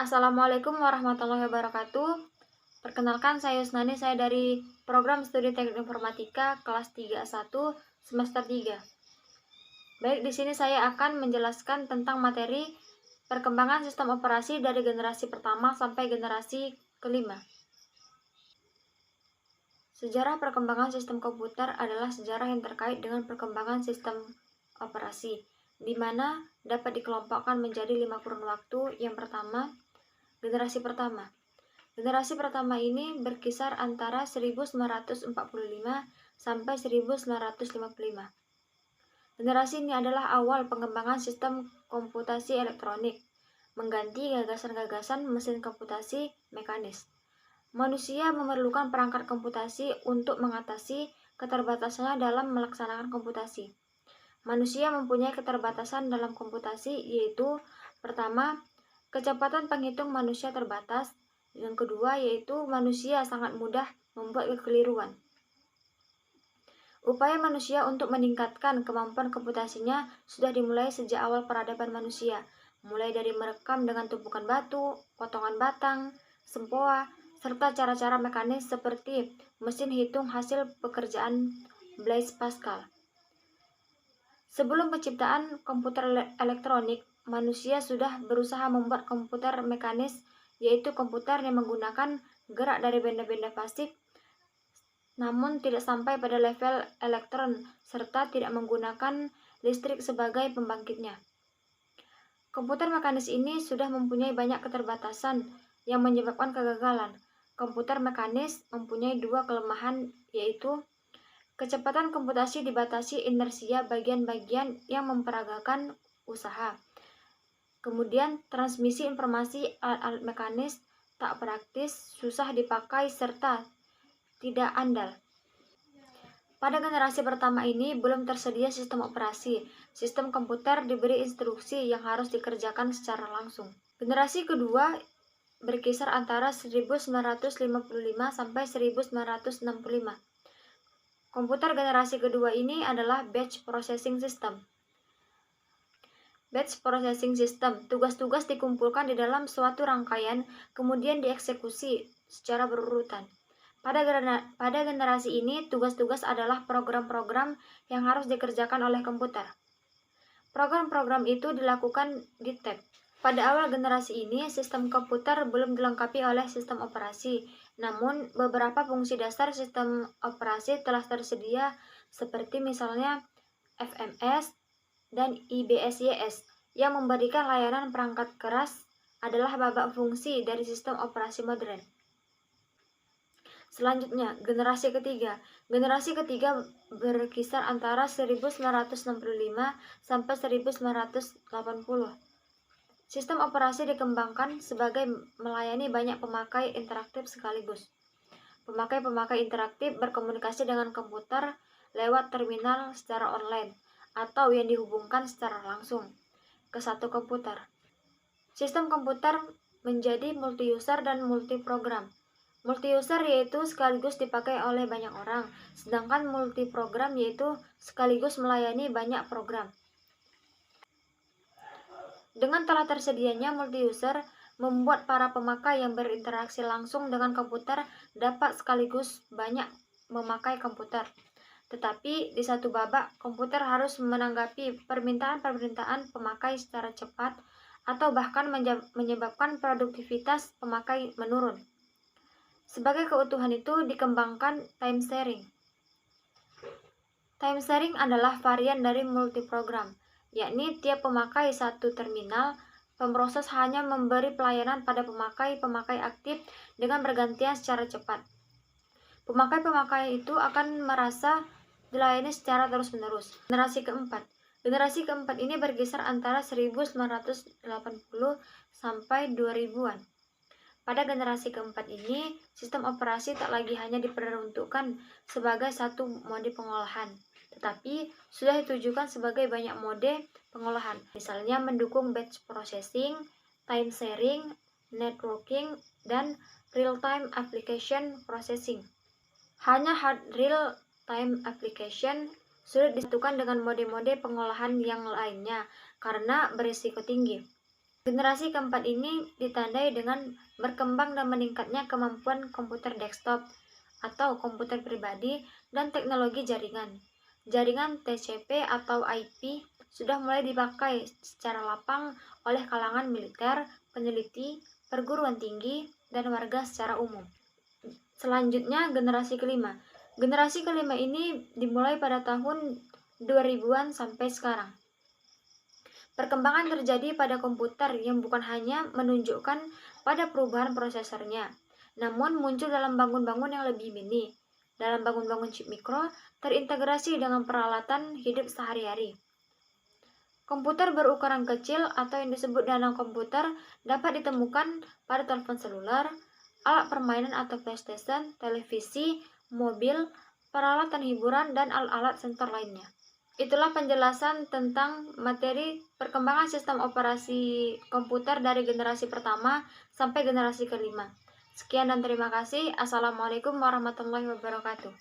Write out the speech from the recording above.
Assalamualaikum warahmatullahi wabarakatuh. Perkenalkan, saya Yusnani, saya dari program studi Teknik Informatika kelas 3A1 semester 3. Baik, di sini saya akan menjelaskan tentang materi perkembangan sistem operasi dari generasi pertama sampai generasi kelima. Sejarah perkembangan sistem komputer adalah sejarah yang terkait dengan perkembangan sistem operasi, di mana dapat dikelompokkan menjadi 5 kurun waktu. Yang pertama, generasi pertama. Generasi pertama ini berkisar antara 1945 sampai 1955. Generasi ini adalah awal pengembangan sistem komputasi elektronik, mengganti gagasan-gagasan mesin komputasi mekanis. Manusia memerlukan perangkat komputasi untuk mengatasi keterbatasannya dalam melaksanakan komputasi. Manusia mempunyai keterbatasan dalam komputasi, yaitu pertama, kecepatan penghitung manusia terbatas. Yang kedua, yaitu manusia sangat mudah membuat kekeliruan. Upaya manusia untuk meningkatkan kemampuan komputasinya sudah dimulai sejak awal peradaban manusia, mulai dari merekam dengan tumpukan batu, potongan batang, sempoa, serta cara-cara mekanis seperti mesin hitung hasil pekerjaan Blaise Pascal. Sebelum penciptaan komputer elektronik, manusia sudah berusaha membuat komputer mekanis, yaitu komputer yang menggunakan gerak dari benda-benda plastik, namun tidak sampai pada level elektron, serta tidak menggunakan listrik sebagai pembangkitnya. Komputer mekanis ini sudah mempunyai banyak keterbatasan yang menyebabkan kegagalan. Komputer mekanis mempunyai dua kelemahan, yaitu kecepatan komputasi dibatasi inersia bagian-bagian yang memperagakan usaha. Kemudian, transmisi informasi alat-alat mekanis tak praktis, susah dipakai, serta tidak andal. Pada generasi pertama ini belum tersedia sistem operasi. Sistem komputer diberi instruksi yang harus dikerjakan secara langsung. Generasi kedua berkisar antara 1955 sampai 1965. Komputer generasi kedua ini adalah batch processing system. Batch processing system, tugas-tugas dikumpulkan di dalam suatu rangkaian, kemudian dieksekusi secara berurutan. Pada generasi ini, tugas-tugas adalah program-program yang harus dikerjakan oleh komputer. Program-program itu dilakukan di tab. Pada awal generasi ini, sistem komputer belum dilengkapi oleh sistem operasi, namun beberapa fungsi dasar sistem operasi telah tersedia, seperti misalnya FMS dan IBSYS, yang memberikan layanan perangkat keras adalah babak fungsi dari sistem operasi modern. Selanjutnya, generasi ketiga. Generasi ketiga berkisar antara 1965 sampai 1980. Sistem operasi dikembangkan sebagai melayani banyak pemakai interaktif sekaligus. Pemakai-pemakai interaktif berkomunikasi dengan komputer lewat terminal secara online atau yang dihubungkan secara langsung ke satu komputer. Sistem komputer menjadi multi-user dan multi-program. Multi-user yaitu sekaligus dipakai oleh banyak orang, sedangkan multi-program yaitu sekaligus melayani banyak program. Dengan telah tersedianya multi-user, membuat para pemakai yang berinteraksi langsung dengan komputer dapat sekaligus banyak memakai komputer. Tetapi di satu babak, komputer harus menanggapi permintaan-permintaan pemakai secara cepat atau bahkan menyebabkan produktivitas pemakai menurun. Sebagai keutuhan itu dikembangkan time sharing. Time sharing adalah varian dari multiprogram, yakni tiap pemakai satu terminal, pemroses hanya memberi pelayanan pada pemakai-pemakai aktif dengan bergantian secara cepat. Pemakai-pemakai itu akan merasa dilayani secara terus-menerus. Generasi keempat. Generasi keempat ini berkisar antara 1980 sampai 2000-an. Pada generasi keempat ini, sistem operasi tak lagi hanya diperuntukkan sebagai satu mode pengolahan, tetapi sudah ditujukan sebagai banyak mode pengolahan. Misalnya mendukung batch processing, time sharing, networking, dan real-time application processing. Hanya hard real-time application sulit disatukan dengan mode-mode pengolahan yang lainnya karena berisiko tinggi. Generasi keempat ini ditandai dengan berkembang dan meningkatnya kemampuan komputer desktop atau komputer pribadi dan teknologi jaringan. Jaringan TCP atau IP sudah mulai dipakai secara lapang oleh kalangan militer, peneliti, perguruan tinggi, dan warga secara umum. Selanjutnya, generasi kelima. Generasi kelima ini dimulai pada tahun 2000-an sampai sekarang. Perkembangan terjadi pada komputer yang bukan hanya menunjukkan pada perubahan prosesornya, namun muncul dalam bangun-bangun yang lebih mini. Dalam bangun-bangun chip mikro, terintegrasi dengan peralatan hidup sehari-hari. Komputer berukuran kecil atau yang disebut nano komputer dapat ditemukan pada telepon seluler, alat permainan atau PlayStation, televisi, mobil, peralatan hiburan, dan alat-alat sensor lainnya. Itulah penjelasan tentang materi perkembangan sistem operasi komputer dari generasi pertama sampai generasi kelima. Sekian dan terima kasih. Assalamualaikum warahmatullahi wabarakatuh.